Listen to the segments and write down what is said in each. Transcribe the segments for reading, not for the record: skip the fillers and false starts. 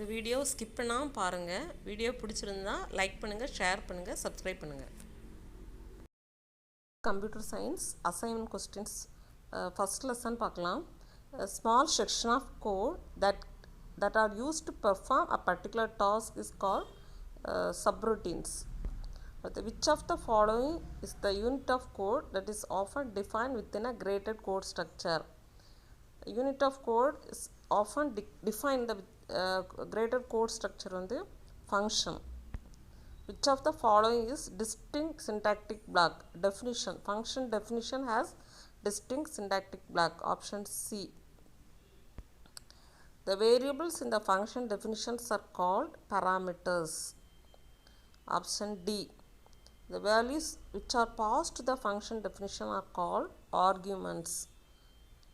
இந்த video skip பண்ணாமல் பாருங்கள். வீடியோ பிடிச்சிருந்தா லைக் பண்ணுங்கள், ஷேர் பண்ணுங்கள், சப்ஸ்கிரைப் பண்ணுங்கள். Computer science assignment questions first lesson பார்க்கலாம். Small section of code that are used to perform a particular task is called subroutines. Which of the following is the unit of code that is often defined within a graded code structure? Unit of code is often defined the graded code structure on the function. Which of the following is distinct syntactic block? Definition. Function definition has distinct syntactic block. Option C. The variables in the function definitions are called parameters. Option D. The values which are passed to the function definition are called arguments.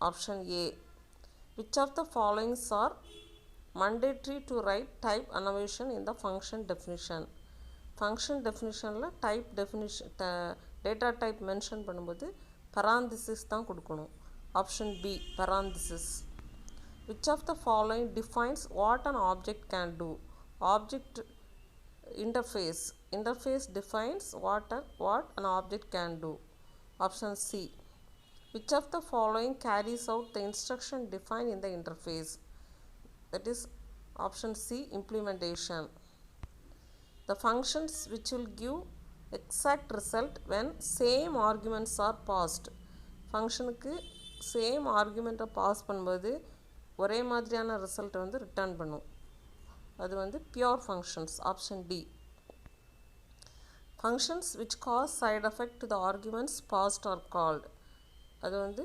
Option A. Which of the following are mandatory to write type annotation in the function definition? Function definition la type definition data type mention பண்ணும்போது parenthesis தான் கொடுக்கணும். Option B. Parenthesis. Which of the following defines what an object can do? Object interface. Interface defines what an object can do. Option C. Which of the following carries out the instruction defined in the interface? That is option C. Implementation. The functions which will give exact result when same arguments are passed. ஃபங்க்ஷனுக்கு same ஆர்குமெண்ட்டை pass பண்ணும்போது ஒரே மாதிரியான ரிசல்ட்டை வந்து return பண்ணும். அது வந்து pure functions. Option D. Functions which cause side effect to the arguments passed are called. அது வந்து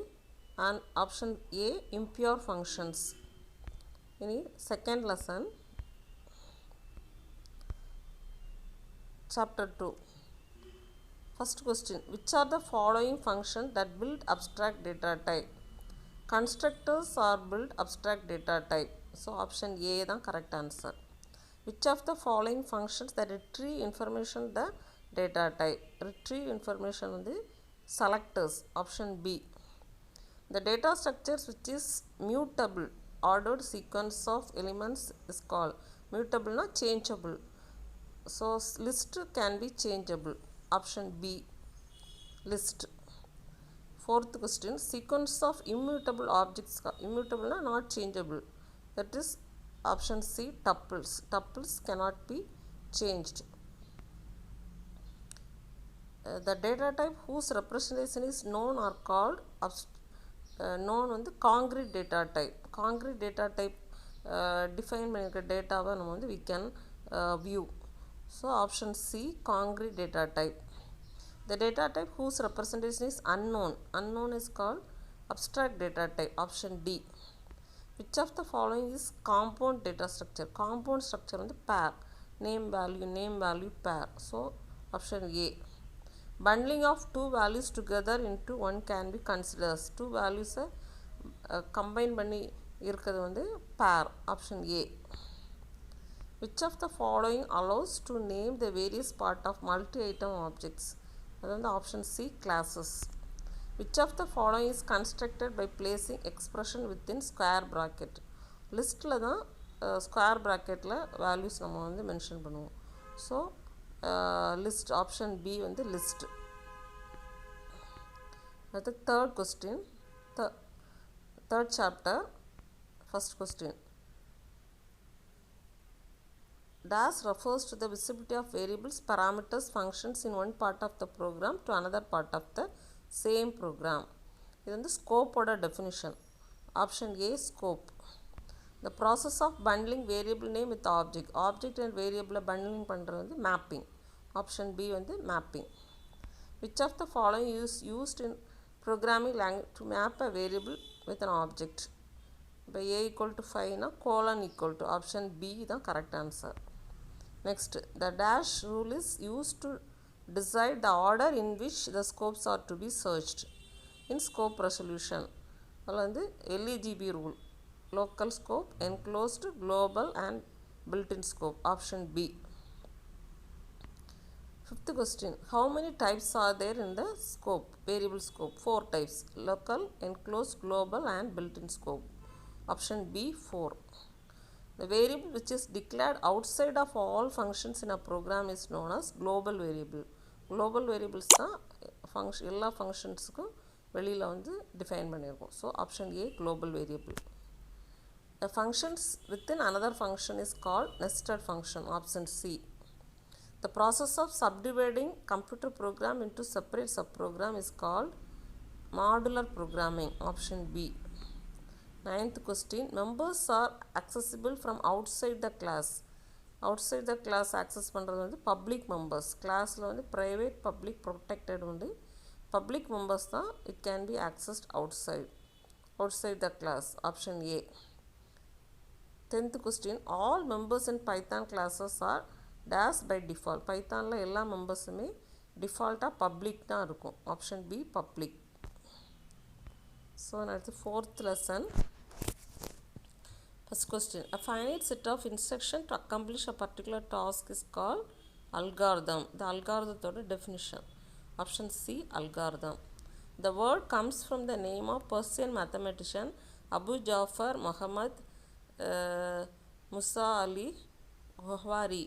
ஆப்ஷன் ஏ. Impure functions. இனி second lesson Chapter 2. First question. Which are the following functions that build abstract data type? Constructors are build abstract data type. So option A is the correct answer. Which of the following functions that retrieve information the data type? Retrieve information on the selectors. Option B. The data structures which is mutable ordered sequence of elements is called mutable, not changeable. So list can be changeable. Option B. List. Fourth question. Sequence of immutable objects. Immutable not changeable. That is option C. Tuples. Tuples cannot be changed. The data type whose representation is known are called known on the concrete data type. Concrete data type define பண்ணிருக்க டேட்டாவை நம்ம வந்து we can view. So option C. Concrete data type. The data type whose representation is unknown. Unknown is called abstract data type. Option D. Which of the following is compound data structure? Compound structure on the pair. Name value pair. So option A. Bundling of two values together into one can be considered as two values combine பண்ணி இருக்கிறது வந்து pair. Option A. Which of the following allows to name the various part of multi-item objects? That is option C. Classes. Which of the following is constructed by placing expression within square bracket? Listல தான் square bracketல values நம்ம வந்து mention பண்ணுவோம். So list. Option B வந்து list. The third question. Third chapter. First question. Dash refers to the visibility of variables, parameters, functions in one part of the program to another part of the same program. This is the scope order definition. Option A. Scope. The process of bundling variable name with object. Object and variable bundling பண்றது mapping. Option B வந்து mapping. Which of the following is used in programming language to map a variable with an object? By A equal to 5 na colon equal to. Option B the correct answer. Next, the dash rule is used to decide the order in which the scopes are to be searched in scope resolution. Alandi LEGB rule. Local scope, enclosed, global and built-in scope. Option B. Fifth question. How many types are there in the scope? Variable scope. 4 types. Local, enclosed, global and built-in scope. Option B. 4. The variable which is declared outside of all functions in a program is known as global variable. Global variables தான் function எல்லா functionsக்கும் வெளியில் வந்து define பண்ணியிருக்கோம். So option A global variable. A functions within another function is called nested function. Option C. The process of subdividing computer program into separate subprogram is called modular programming. Option B. Ninth question. Members are accessible from outside the class. Outside the class access பண்ணுறது வந்து public members. Classல வந்து private, public, protected உண்டு. Public members தான் it can be accessed outside the class. Option A. 10th question. All members in Python classes are dash by default. Pythonல எல்லா மெம்பர்ஸுமே டிஃபால்ட்டாக public தான் இருக்கும். Option B public. So அடுத்து 4th lesson. First question. A finite set of instructions to accomplish a particular task is called algorithm. The algorithm definition. Option C algorithm. The word comes from the name of Persian mathematician Abu Ja'far Muhammad Musa Ali Ghawari.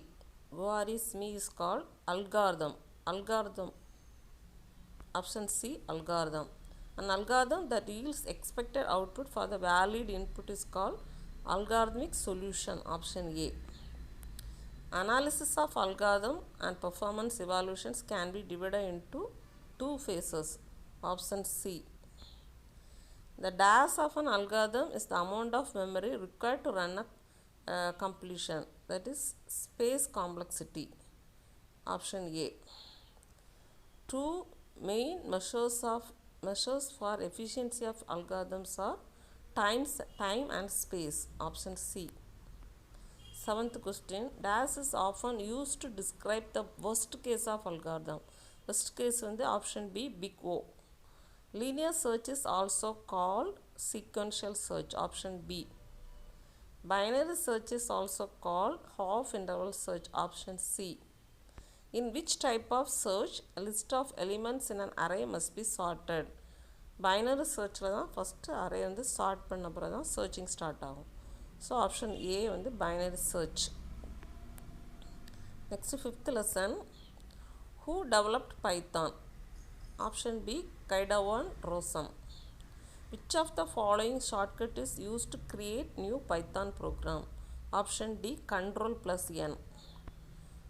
Ghawari's name is called algorithm. Option C algorithm. An algorithm that yields expected output for the valid input is called algorithmic solution. Option A. Analysis of algorithm and performance evaluations can be divided into two phases. Option C. The dash of an algorithm is the amount of memory required to run a completion, that is space complexity. Option A. Two main measures for efficiency of algorithms are time and space. Option C. 7th question. Dash is often used to describe the worst case of algorithm. Worst case வந்து option B big O. Linear search is also called sequential search. Option B. Binary search is also called half interval search. Option C. In which type of search a list of elements in an array must be sorted? Binary searchல தான் first array வந்து sort பண்ண அப்புறம் தான் searching start ஆகும். So option A வந்து binary search. Next 5th lesson. Who developed Python? Option B Kaidawan Rosam. Which of the following shortcut is used to create new Python program? Option D Ctrl+N.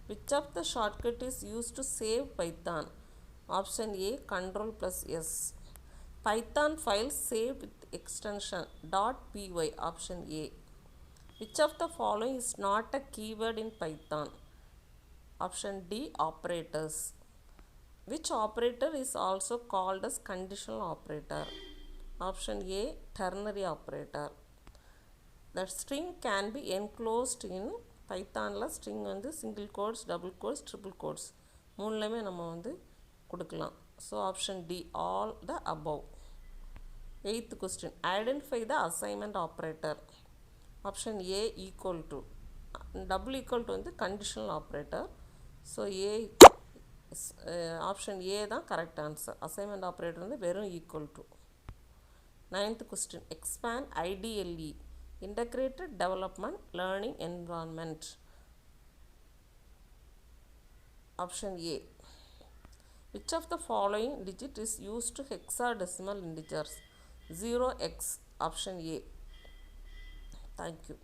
Which of the shortcut is used to save Python? Option A Ctrl+S. Python file saved with extension .py. Option A. Which of the following is not a keyword in Python? Option D operators. Which operator is also called as conditional operator? Option A ternary operator. The string can be enclosed in Pythonல string வந்து single quotes, double quotes, triple quotes மூணுலையுமே நம்ம வந்து கொடுக்கலாம். So option D all the above. 8th question. Identify the assignment operator. Option A equal to. Double equal to வந்து conditional operator. So A option A தான் correct answer. Assignment operator வந்து வெறும் equal to. 9th question. Expand IDLE. Integrated Development Learning Environment. Option A. Which of the following digit is used to hexadecimal integers? 0x. Option A. Thank you.